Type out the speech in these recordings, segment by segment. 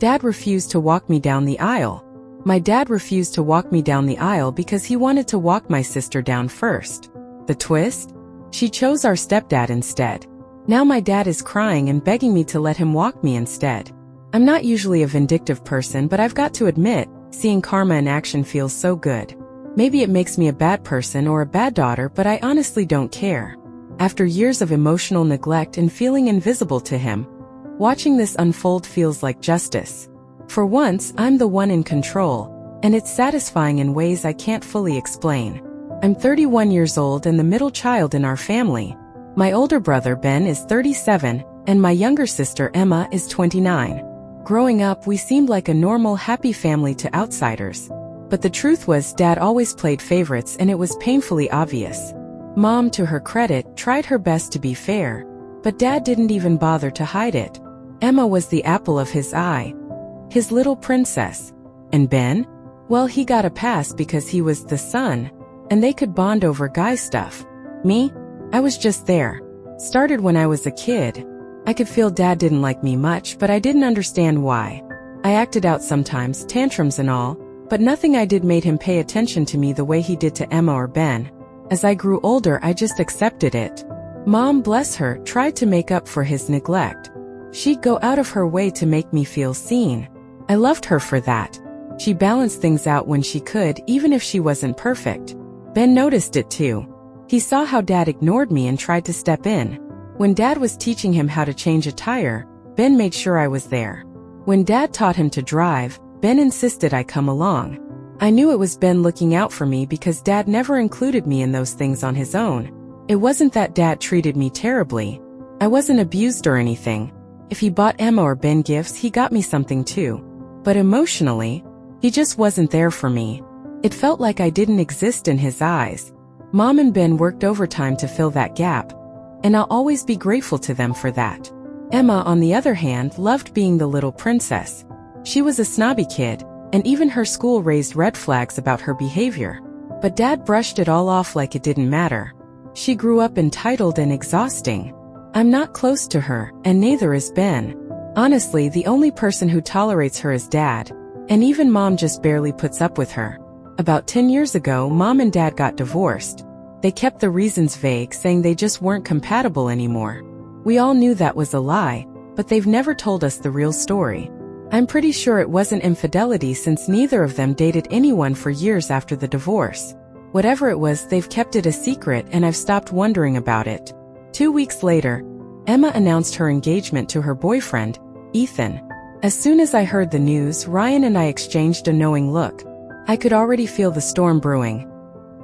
Dad refused to walk me down the aisle. My dad refused to walk me down the aisle because he wanted to walk my sister down first. The twist? She chose our stepdad instead. Now my dad is crying and begging me to let him walk me instead. I'm not usually a vindictive person, but I've got to admit, seeing karma in action feels so good. Maybe it makes me a bad person or a bad daughter, but I honestly don't care. After years of emotional neglect and feeling invisible to him, watching this unfold feels like justice. For once, I'm the one in control, and it's satisfying in ways I can't fully explain. I'm 31 years old and the middle child in our family. My older brother Ben is 37, and my younger sister Emma is 29. Growing up, we seemed like a normal, happy family to outsiders. But the truth was, Dad always played favorites, and it was painfully obvious. Mom, to her credit, tried her best to be fair, but Dad didn't even bother to hide it. Emma was the apple of his eye, his little princess. And Ben? Well, he got a pass because he was the son, and they could bond over guy stuff. Me? I was just there. Started when I was a kid. I could feel Dad didn't like me much, but I didn't understand why. I acted out sometimes, tantrums and all, but nothing I did made him pay attention to me the way he did to Emma or Ben. As I grew older, I just accepted it. Mom, bless her, tried to make up for his neglect. She'd go out of her way to make me feel seen. I loved her for that. She balanced things out when she could, even if she wasn't perfect. Ben noticed it too. He saw how Dad ignored me and tried to step in. When Dad was teaching him how to change a tire, Ben made sure I was there. When Dad taught him to drive, Ben insisted I come along. I knew it was Ben looking out for me because Dad never included me in those things on his own. It wasn't that Dad treated me terribly. I wasn't abused or anything. If he bought Emma or Ben gifts, he got me something too. But emotionally, he just wasn't there for me. It felt like I didn't exist in his eyes. Mom and Ben worked overtime to fill that gap, and I'll always be grateful to them for that. Emma, on the other hand, loved being the little princess. She was a snobby kid, and even her school raised red flags about her behavior. But Dad brushed it all off like it didn't matter. She grew up entitled and exhausting. I'm not close to her, and neither is Ben. Honestly, the only person who tolerates her is Dad, and even Mom just barely puts up with her. About 10 years ago, Mom and Dad got divorced. They kept the reasons vague, saying they just weren't compatible anymore. We all knew that was a lie, but they've never told us the real story. I'm pretty sure it wasn't infidelity since neither of them dated anyone for years after the divorce. Whatever it was, they've kept it a secret, and I've stopped wondering about it. 2 weeks later, Emma announced her engagement to her boyfriend, Ethan. As soon as I heard the news, Ryan and I exchanged a knowing look. I could already feel the storm brewing.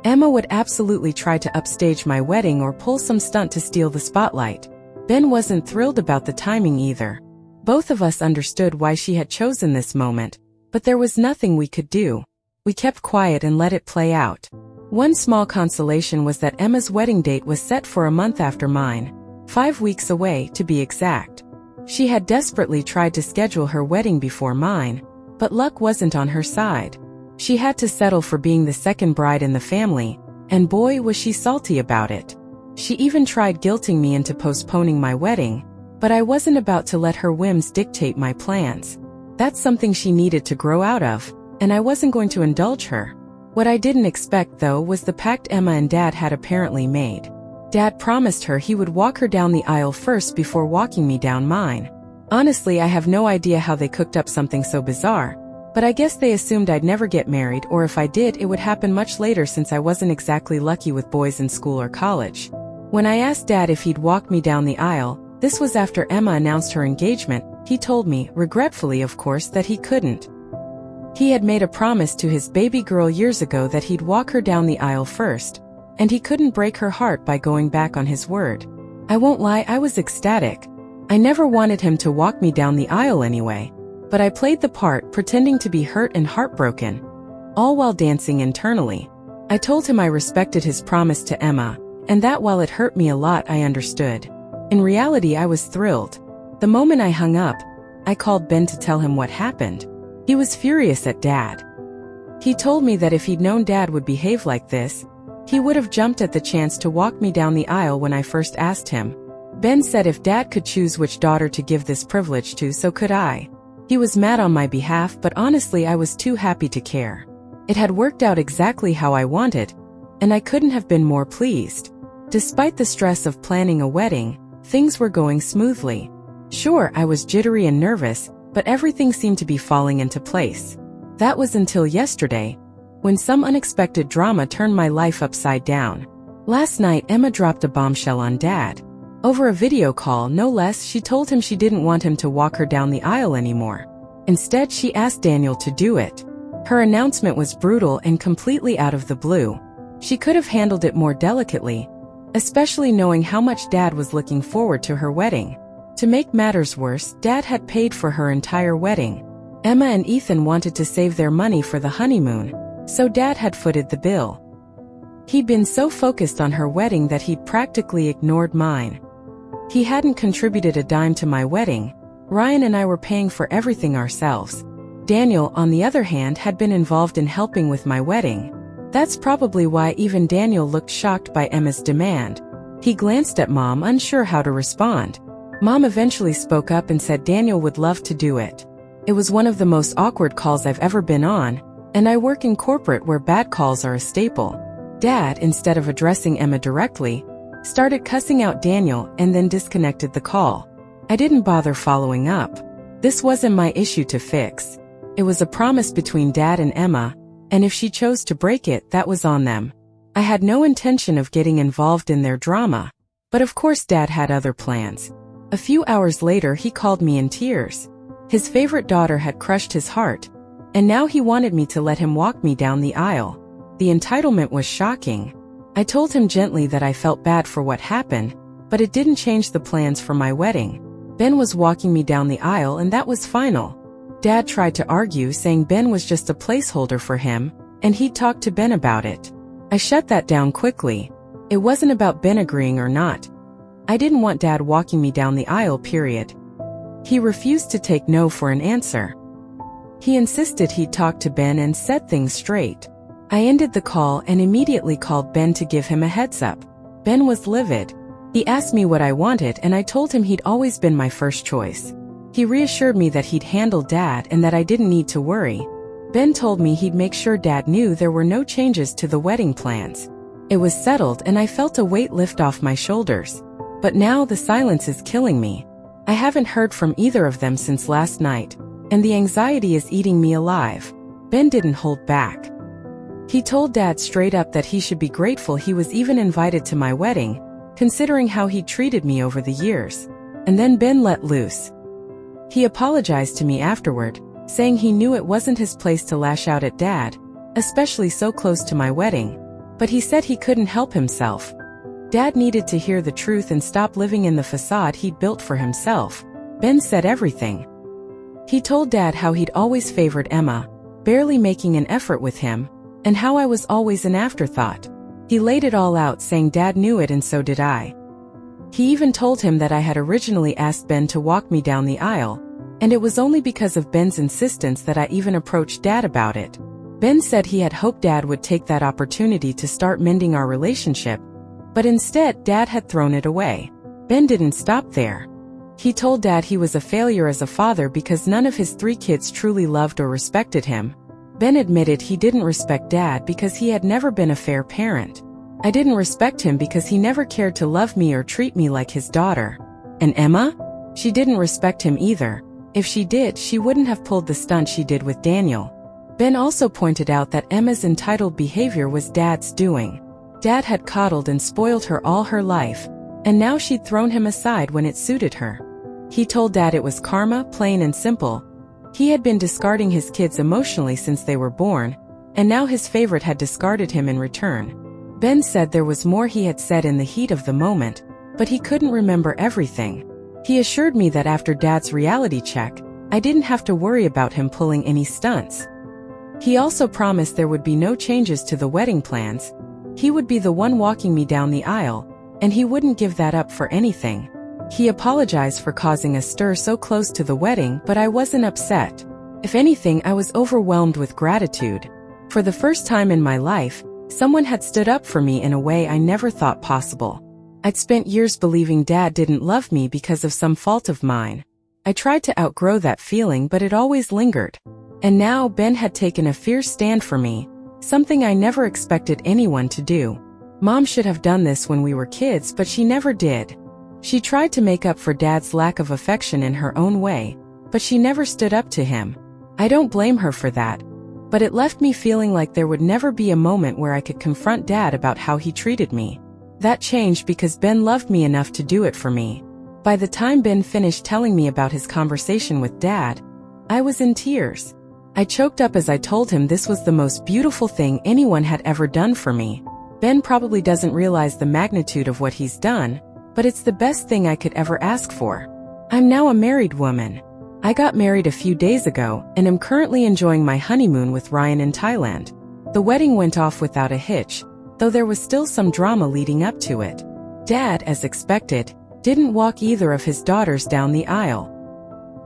Emma would absolutely try to upstage my wedding or pull some stunt to steal the spotlight. Ben wasn't thrilled about the timing either. Both of us understood why she had chosen this moment, but there was nothing we could do. We kept quiet and let it play out. One small consolation was that Emma's wedding date was set for a month after mine, 5 weeks away to be exact. She had desperately tried to schedule her wedding before mine, but luck wasn't on her side. She had to settle for being the second bride in the family, and boy was she salty about it. She even tried guilting me into postponing my wedding, but I wasn't about to let her whims dictate my plans. That's something she needed to grow out of, and I wasn't going to indulge her. What I didn't expect, though, was the pact Emma and Dad had apparently made. Dad promised her he would walk her down the aisle first before walking me down mine. Honestly, I have no idea how they cooked up something so bizarre, but I guess they assumed I'd never get married, or if I did, it would happen much later since I wasn't exactly lucky with boys in school or college. When I asked Dad if he'd walk me down the aisle, this was after Emma announced her engagement, he told me, regretfully of course, that he couldn't. He had made a promise to his baby girl years ago that he'd walk her down the aisle first, and he couldn't break her heart by going back on his word. I won't lie, I was ecstatic. I never wanted him to walk me down the aisle anyway, but I played the part, pretending to be hurt and heartbroken, all while dancing internally. I told him I respected his promise to Emma, and that while it hurt me a lot, I understood. In reality, I was thrilled. The moment I hung up, I called Ben to tell him what happened. He was furious at Dad. He told me that if he'd known Dad would behave like this, he would have jumped at the chance to walk me down the aisle when I first asked him. Ben said if Dad could choose which daughter to give this privilege to, so could I. He was mad on my behalf, but honestly I was too happy to care. It had worked out exactly how I wanted, and I couldn't have been more pleased. Despite the stress of planning a wedding, things were going smoothly. Sure, I was jittery and nervous, but everything seemed to be falling into place. That was until yesterday, when some unexpected drama turned my life upside down. Last night, Emma dropped a bombshell on Dad. Over a video call, no less, she told him she didn't want him to walk her down the aisle anymore. Instead, she asked Daniel to do it. Her announcement was brutal and completely out of the blue. She could have handled it more delicately, especially knowing how much Dad was looking forward to her wedding. To make matters worse, Dad had paid for her entire wedding. Emma and Ethan wanted to save their money for the honeymoon, so Dad had footed the bill. He'd been so focused on her wedding that he'd practically ignored mine. He hadn't contributed a dime to my wedding. Ryan and I were paying for everything ourselves. Daniel, on the other hand, had been involved in helping with my wedding. That's probably why even Daniel looked shocked by Emma's demand. He glanced at Mom, unsure how to respond. Mom eventually spoke up and said Daniel would love to do it. It was one of the most awkward calls I've ever been on, and I work in corporate where bad calls are a staple. Dad, instead of addressing Emma directly, started cussing out Daniel and then disconnected the call. I didn't bother following up. This wasn't my issue to fix. It was a promise between Dad and Emma, and if she chose to break it, that was on them. I had no intention of getting involved in their drama, but of course Dad had other plans. A few hours later, he called me in tears. His favorite daughter had crushed his heart, and now he wanted me to let him walk me down the aisle. The entitlement was shocking. I told him gently that I felt bad for what happened, but it didn't change the plans for my wedding. Ben was walking me down the aisle and that was final. Dad tried to argue, saying Ben was just a placeholder for him, and he'd talk to Ben about it. I shut that down quickly. It wasn't about Ben agreeing or not. I didn't want Dad walking me down the aisle, period. He refused to take no for an answer. He insisted he'd talk to Ben and set things straight. I ended the call and immediately called Ben to give him a heads up. Ben was livid. He asked me what I wanted and I told him he'd always been my first choice. He reassured me that he'd handle Dad and that I didn't need to worry. Ben told me he'd make sure Dad knew there were no changes to the wedding plans. It was settled and I felt a weight lift off my shoulders. But now the silence is killing me. I haven't heard from either of them since last night, and the anxiety is eating me alive. Ben didn't hold back. He told Dad straight up that he should be grateful he was even invited to my wedding, considering how he treated me over the years. And then Ben let loose. He apologized to me afterward, saying he knew it wasn't his place to lash out at Dad, especially so close to my wedding. But he said he couldn't help himself. Dad needed to hear the truth and stop living in the facade he'd built for himself. Ben said everything. He told Dad how he'd always favored Emma, barely making an effort with him, and how I was always an afterthought. He laid it all out, saying Dad knew it and so did I. He even told him that I had originally asked Ben to walk me down the aisle, and it was only because of Ben's insistence that I even approached Dad about it. Ben said he had hoped Dad would take that opportunity to start mending our relationship, but instead Dad had thrown it away. Ben didn't stop there. He told Dad he was a failure as a father because none of his 3 kids truly loved or respected him. Ben admitted he didn't respect Dad because he had never been a fair parent. I didn't respect him because he never cared to love me or treat me like his daughter. And Emma? She didn't respect him either. If she did, she wouldn't have pulled the stunt she did with Daniel. Ben also pointed out that Emma's entitled behavior was Dad's doing. Dad had coddled and spoiled her all her life, and now she'd thrown him aside when it suited her. He told Dad it was karma, plain and simple. He had been discarding his kids emotionally since they were born, and now his favorite had discarded him in return. Ben said there was more he had said in the heat of the moment, but he couldn't remember everything. He assured me that after Dad's reality check, I didn't have to worry about him pulling any stunts. He also promised there would be no changes to the wedding plans. He would be the one walking me down the aisle, and he wouldn't give that up for anything. He apologized for causing a stir so close to the wedding, but I wasn't upset. If anything, I was overwhelmed with gratitude. For the first time in my life, someone had stood up for me in a way I never thought possible. I'd spent years believing Dad didn't love me because of some fault of mine. I tried to outgrow that feeling, but it always lingered. And now Ben had taken a fierce stand for me, something I never expected anyone to do. Mom should have done this when we were kids, but she never did. She tried to make up for Dad's lack of affection in her own way, but she never stood up to him. I don't blame her for that, but it left me feeling like there would never be a moment where I could confront Dad about how he treated me. That changed because Ben loved me enough to do it for me. By the time Ben finished telling me about his conversation with Dad, I was in tears. I choked up as I told him this was the most beautiful thing anyone had ever done for me. Ben probably doesn't realize the magnitude of what he's done, but it's the best thing I could ever ask for. I'm now a married woman. I got married a few days ago and am currently enjoying my honeymoon with Ryan in Thailand. The wedding went off without a hitch, though there was still some drama leading up to it. Dad, as expected, didn't walk either of his daughters down the aisle.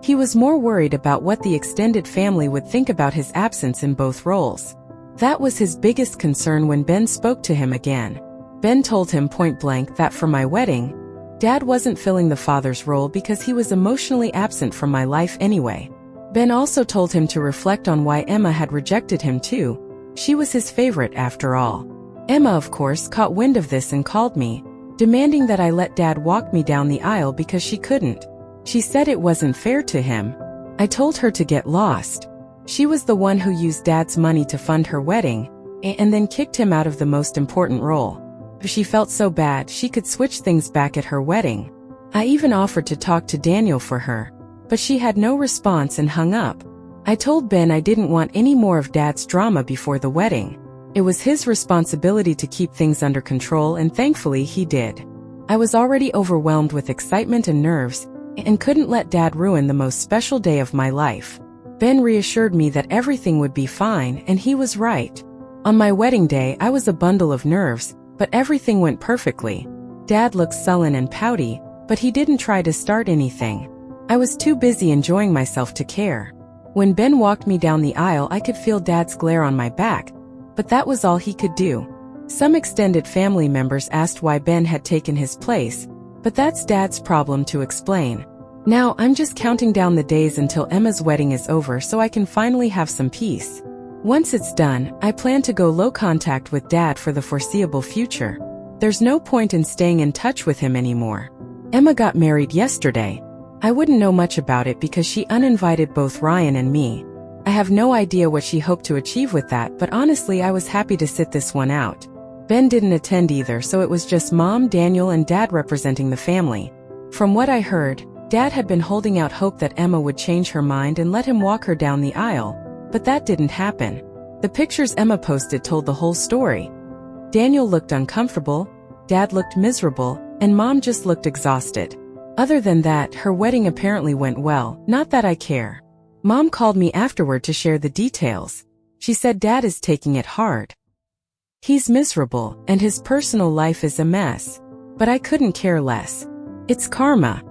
He was more worried about what the extended family would think about his absence in both roles. That was his biggest concern when Ben spoke to him again. Ben told him point blank that for my wedding, Dad wasn't filling the father's role because he was emotionally absent from my life anyway. Ben also told him to reflect on why Emma had rejected him too. She was his favorite after all. Emma, of course, caught wind of this and called me, demanding that I let Dad walk me down the aisle because she couldn't. She said it wasn't fair to him. I told her to get lost. She was the one who used Dad's money to fund her wedding, and then kicked him out of the most important role. She felt so bad she could switch things back at her wedding. I even offered to talk to Daniel for her, but she had no response and hung up. I told Ben I didn't want any more of Dad's drama before the wedding. It was his responsibility to keep things under control, and thankfully he did. I was already overwhelmed with excitement and nerves, and couldn't let Dad ruin the most special day of my life. Ben reassured me that everything would be fine, and he was right. On my wedding day, I was a bundle of nerves, but everything went perfectly. Dad looked sullen and pouty, but he didn't try to start anything. I was too busy enjoying myself to care. When Ben walked me down the aisle, I could feel Dad's glare on my back, but that was all he could do. Some extended family members asked why Ben had taken his place, but that's Dad's problem to explain. Now I'm just counting down the days until Emma's wedding is over so I can finally have some peace. Once it's done, I plan to go low contact with Dad for the foreseeable future. There's no point in staying in touch with him anymore. Emma got married yesterday. I wouldn't know much about it because she uninvited both Ryan and me. I have no idea what she hoped to achieve with that, but honestly I was happy to sit this one out. Ben didn't attend either, so it was just Mom, Daniel, and Dad representing the family. From what I heard, Dad had been holding out hope that Emma would change her mind and let him walk her down the aisle, but that didn't happen. The pictures Emma posted told the whole story. Daniel looked uncomfortable, Dad looked miserable, and Mom just looked exhausted. Other than that, her wedding apparently went well, not that I care. Mom called me afterward to share the details. She said Dad is taking it hard. He's miserable, and his personal life is a mess. But I couldn't care less. It's karma.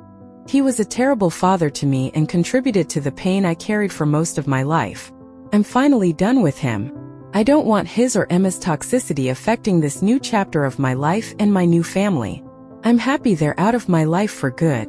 He was a terrible father to me and contributed to the pain I carried for most of my life. I'm finally done with him. I don't want his or Emma's toxicity affecting this new chapter of my life and my new family. I'm happy they're out of my life for good.